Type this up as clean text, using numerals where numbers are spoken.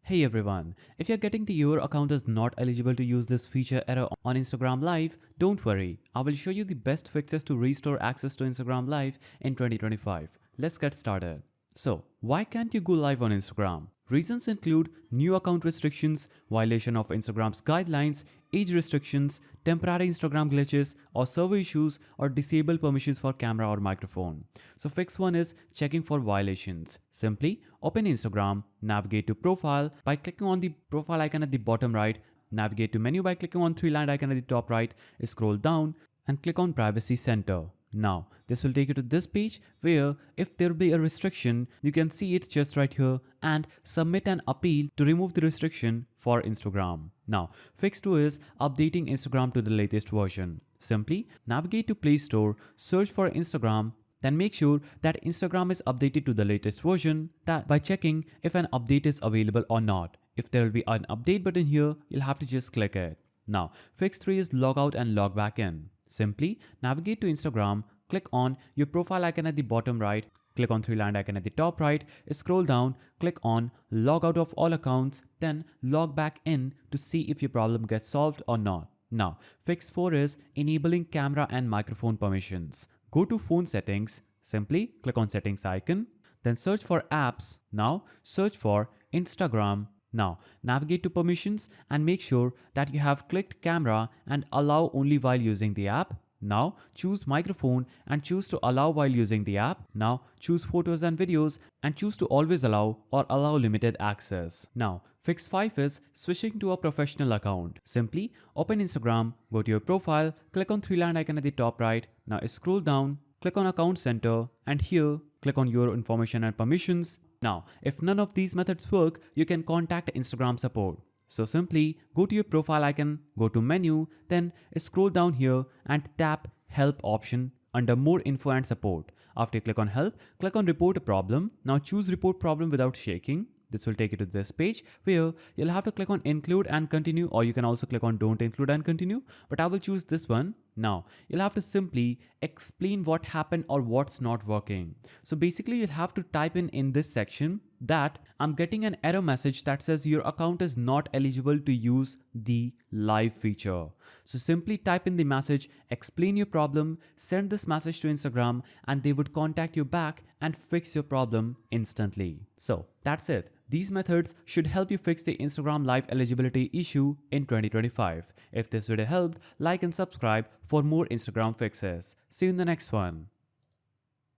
Hey everyone, if you're getting your account is not eligible to use this feature error on Instagram Live, don't worry. I will show you the best fixes to restore access to Instagram Live in 2025. Let's get started. So, why can't you go live on Instagram? Reasons include new account restrictions, violation of Instagram's guidelines, age restrictions, temporary Instagram glitches, or server issues, or disable permissions for camera or microphone. So fix 1 is checking for violations. Simply open Instagram, navigate to profile by clicking on the profile icon at the bottom right, navigate to menu by clicking on 3-line icon at the top right, scroll down and click on privacy center. Now, this will take you to this page where if there will be a restriction, you can see it just right here and submit an appeal to remove the restriction for Instagram. Now, fix 2 is updating Instagram to the latest version. Simply navigate to Play Store, search for Instagram, then make sure that Instagram is updated to the latest version by checking if an update is available or not. If there will be an update button here, you'll have to just click it. Now, fix 3 is log out and log back in. Simply navigate to Instagram, click on your profile icon at the bottom right, click on 3-line icon at the top right, scroll down, click on log out of all accounts, then log back in to see if your problem gets solved or not. Now, fix 4 is enabling camera and microphone permissions. Go to phone settings, simply click on settings icon, then search for apps. Now, search for Instagram. Now, navigate to permissions and make sure that you have clicked camera and allow only while using the app. Now, choose microphone and choose to allow while using the app. Now, choose photos and videos and choose to always allow or allow limited access. Now, fix 5 is switching to a professional account. Simply open Instagram, go to your profile, click on 3-line icon at the top right. Now, scroll down, click on account center and here click on your information and permissions. Now, if none of these methods work, you can contact Instagram support. So simply go to your profile icon, go to menu, then scroll down here and tap help option under more info and support. After you click on help, click on report a problem. Now choose report problem without shaking. This will take you to this page where you'll have to click on include and continue, or you can also click on don't include and continue, but I will choose this one. Now, you'll have to simply explain what happened or what's not working. So basically you'll have to type in this section that I'm getting an error message that says your account is not eligible to use the live feature. So simply type in the message, explain your problem, send this message to Instagram and they would contact you back and fix your problem instantly. So that's it. These methods should help you fix the Instagram Live eligibility issue in 2025. If this video helped, like and subscribe for more Instagram fixes. See you in the next one.